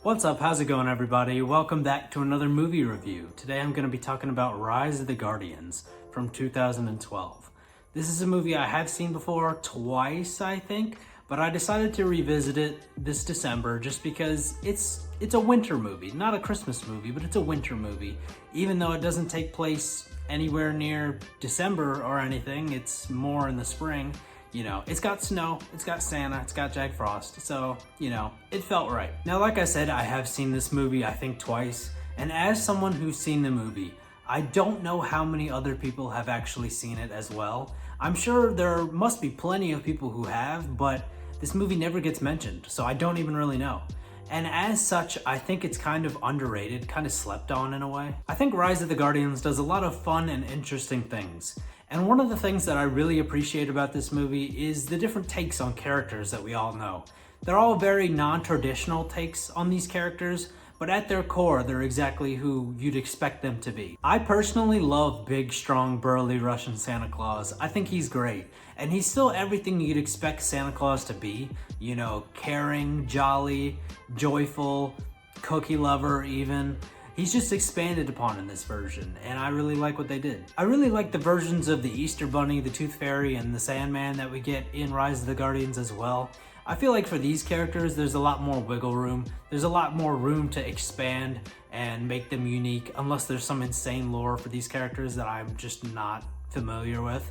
What's up? How's it going, everybody? Welcome back to another movie review. Today I'm going to be talking about Rise of the Guardians from 2012. This is a movie I have seen before twice, I think, but I decided to revisit it this December just because it's a winter movie. Not a Christmas movie, but it's a winter movie. Even though it doesn't take place anywhere near December or anything, it's more in the spring. You know, it's got snow, it's got Santa, it's got Jack Frost, so, you know, it felt right. Now, like I said, I have seen this movie, I think, twice, and as someone who's seen the movie, I don't know how many other people have actually seen it as well. I'm sure there must be plenty of people who have, but this movie never gets mentioned, so I don't even really know. And as such, I think it's kind of underrated, kind of slept on in a way. I think Rise of the Guardians does a lot of fun and interesting things. And one of the things that I really appreciate about this movie is the different takes on characters that we all know. They're all very non-traditional takes on these characters, but at their core, they're exactly who you'd expect them to be. I personally love big, strong, burly Russian Santa Claus. I think he's great. And he's still everything you'd expect Santa Claus to be. You know, caring, jolly, joyful, cookie lover even. He's just expanded upon in this version, and I really like what they did. I really like the versions of the Easter Bunny, the Tooth Fairy, and the Sandman that we get in Rise of the Guardians as well. I feel like for these characters, there's a lot more wiggle room. There's a lot more room to expand and make them unique, unless there's some insane lore for these characters that I'm just not familiar with.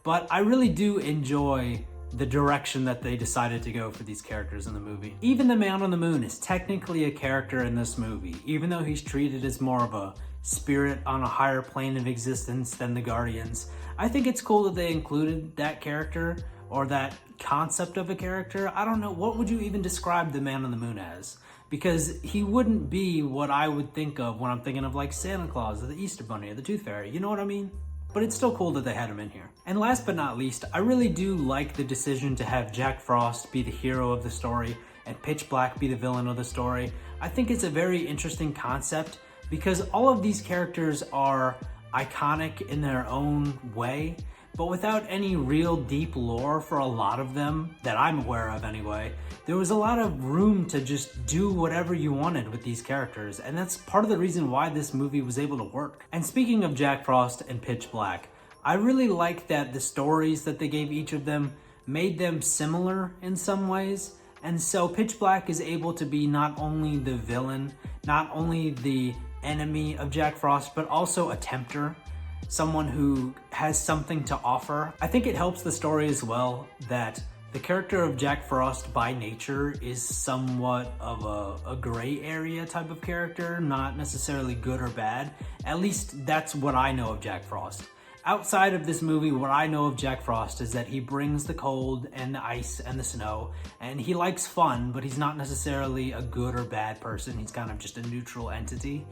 But I really do enjoy the direction that they decided to go for these characters in the movie. Even the Man on the Moon is technically a character in this movie, even though he's treated as more of a spirit on a higher plane of existence than the Guardians. I think it's cool that they included that character, or that concept of a character. I don't know, what would you even describe the Man on the Moon as? Because he wouldn't be what I would think of when I'm thinking of like Santa Claus or the Easter Bunny or the Tooth Fairy, you know what I mean? But it's still cool that they had him in here. And last but not least, I really do like the decision to have Jack Frost be the hero of the story and Pitch Black be the villain of the story. I think it's a very interesting concept because all of these characters are iconic in their own way, but without any real deep lore for a lot of them, that I'm aware of anyway. There was a lot of room to just do whatever you wanted with these characters, and that's part of the reason why this movie was able to work. And speaking of Jack Frost and Pitch Black, I really like that the stories that they gave each of them made them similar in some ways. And so Pitch Black is able to be not only the villain, not only the enemy of Jack Frost, but also a tempter. Someone who has something to offer. I think it helps the story as well that the character of Jack Frost by nature is somewhat of a gray area type of character, not necessarily good or bad. At least that's what I know of Jack Frost. Outside of this movie, what I know of Jack Frost is that he brings the cold and the ice and the snow, and he likes fun, but he's not necessarily a good or bad person. He's kind of just a neutral entity.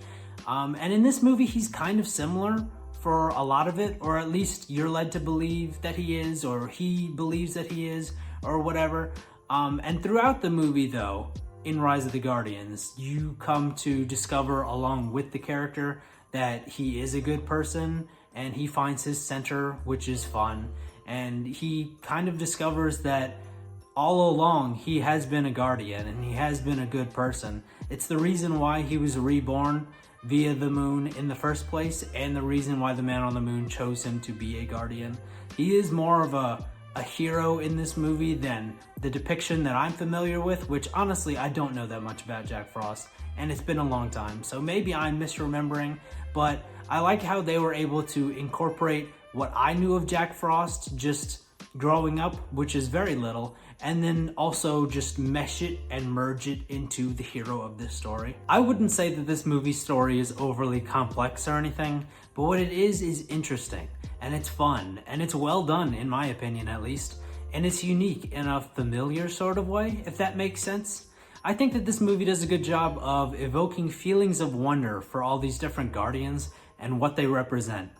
And in this movie, he's kind of similar for a lot of it, or at least you're led to believe that he is, or he believes that he is, or whatever. And throughout the movie though, in Rise of the Guardians, you come to discover along with the character that he is a good person, and he finds his center, which is fun. And he kind of discovers that all along he has been a guardian and he has been a good person. It's the reason why he was reborn via the moon in the first place, and the reason why the Man on the Moon chose him to be a guardian. He is more of a hero in this movie than the depiction that I'm familiar with, which honestly I don't know that much about Jack Frost, and it's been a long time, so maybe I'm misremembering, but I like how they were able to incorporate what I knew of Jack Frost just growing up, which is very little, and then also just mesh it and merge it into the hero of this story. I wouldn't say that this movie's story is overly complex or anything, but what it is interesting, and it's fun, and it's well done, in my opinion at least, and it's unique in a familiar sort of way, if that makes sense. I think that this movie does a good job of evoking feelings of wonder for all these different Guardians and what they represent.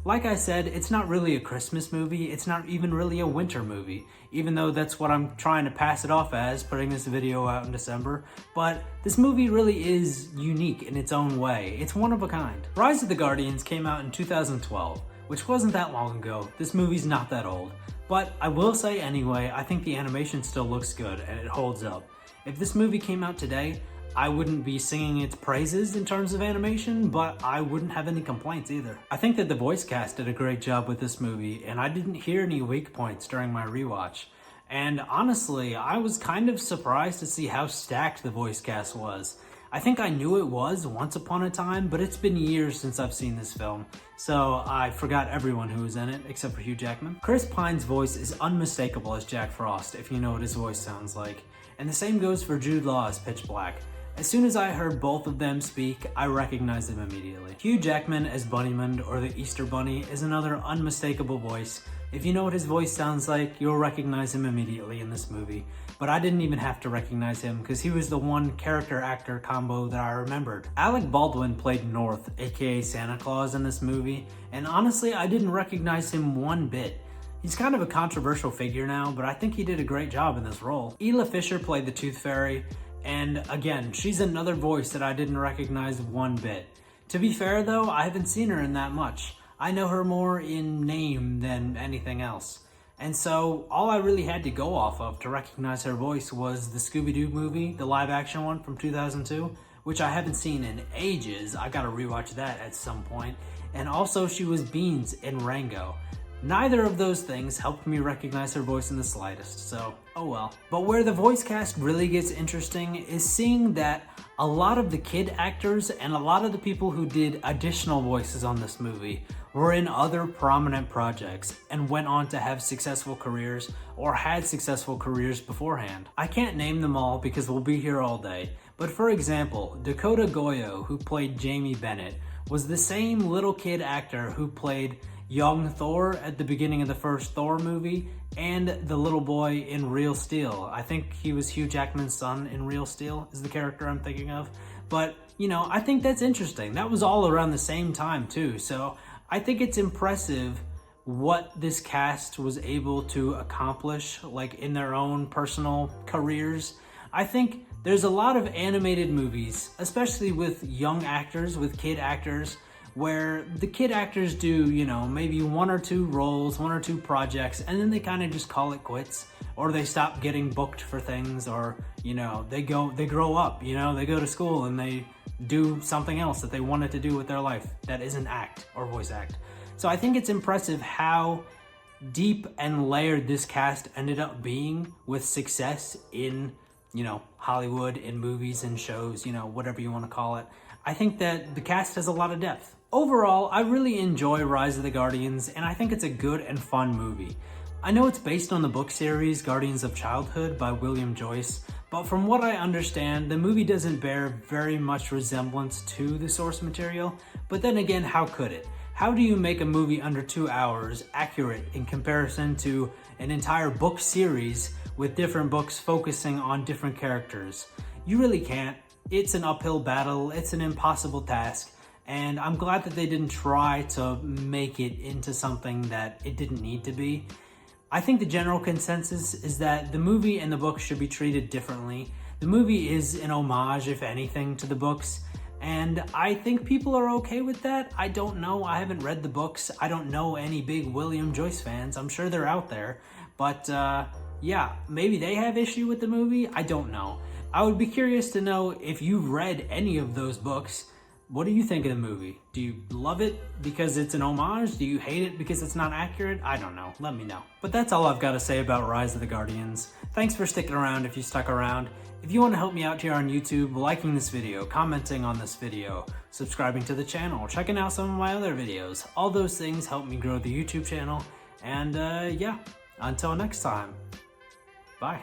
Like I said, it's not really a Christmas movie, it's not even really a winter movie, even though that's what I'm trying to pass it off as, putting this video out in December, but this movie really is unique in its own way. It's one of a kind. Rise of the Guardians came out in 2012, which wasn't that long ago. This movie's not that old, but I will say anyway, I think the animation still looks good and it holds up. If this movie came out today, I wouldn't be singing its praises in terms of animation, but I wouldn't have any complaints either. I think that the voice cast did a great job with this movie, and I didn't hear any weak points during my rewatch. And honestly, I was kind of surprised to see how stacked the voice cast was. I think I knew it was once upon a time, but it's been years since I've seen this film, so I forgot everyone who was in it, except for Hugh Jackman. Chris Pine's voice is unmistakable as Jack Frost, if you know what his voice sounds like. And the same goes for Jude Law as Pitch Black. As soon as I heard both of them speak, I recognized them immediately. Hugh Jackman as Bunnymund, or the Easter Bunny, is another unmistakable voice. If you know what his voice sounds like, you'll recognize him immediately in this movie. But I didn't even have to recognize him because he was the one character-actor combo that I remembered. Alec Baldwin played North, aka Santa Claus, in this movie, and honestly, I didn't recognize him one bit. He's kind of a controversial figure now, but I think he did a great job in this role. Isla Fisher played the Tooth Fairy, and again, she's another voice that I didn't recognize one bit. To be fair though, I haven't seen her in that much. I know her more in name than anything else. And so all I really had to go off of to recognize her voice was the Scooby-Doo movie, the live action one from 2002, which I haven't seen in ages. I gotta rewatch that at some point. And also she was Beans in Rango. Neither of those things helped me recognize her voice in the slightest, so oh well. But where the voice cast really gets interesting is seeing that a lot of the kid actors and a lot of the people who did additional voices on this movie were in other prominent projects and went on to have successful careers or had successful careers beforehand. I can't name them all because we'll be here all day, but for example, Dakota Goyo, who played Jamie Bennett, was the same little kid actor who played young Thor at the beginning of the first Thor movie and the little boy in Real Steel. I think he was Hugh Jackman's son in Real Steel is the character I'm thinking of. But, you know, I think that's interesting. That was all around the same time too. So I think it's impressive what this cast was able to accomplish, like in their own personal careers. I think there's a lot of animated movies, especially with young actors, with kid actors, where the kid actors do, you know, maybe one or two roles, one or two projects, and then they kind of just call it quits, or they stop getting booked for things, or, you know, they grow up, you know, they go to school and they do something else that they wanted to do with their life that isn't act or voice act. So I think it's impressive how deep and layered this cast ended up being with success in, you know, Hollywood, in movies and shows, you know, whatever you want to call it. I think that the cast has a lot of depth. Overall, I really enjoy Rise of the Guardians, and I think it's a good and fun movie. I know it's based on the book series Guardians of Childhood by William Joyce, but from what I understand, the movie doesn't bear very much resemblance to the source material, but then again, how could it? How do you make a movie under 2 hours accurate in comparison to an entire book series with different books focusing on different characters? You really can't. It's an uphill battle, it's an impossible task, and I'm glad that they didn't try to make it into something that it didn't need to be. I think the general consensus is that the movie and the book should be treated differently. The movie is an homage, if anything, to the books, and I think people are okay with that. I don't know, I haven't read the books. I don't know any big William Joyce fans. I'm sure they're out there, but yeah, maybe they have issue with the movie. I don't know. I would be curious to know if you've read any of those books. What do you think of the movie? Do you love it because it's an homage? Do you hate it because it's not accurate? I don't know. Let me know. But that's all I've got to say about Rise of the Guardians. Thanks for sticking around if you stuck around. If you want to help me out here on YouTube, liking this video, commenting on this video, subscribing to the channel, checking out some of my other videos, all those things help me grow the YouTube channel. And yeah, until next time, bye.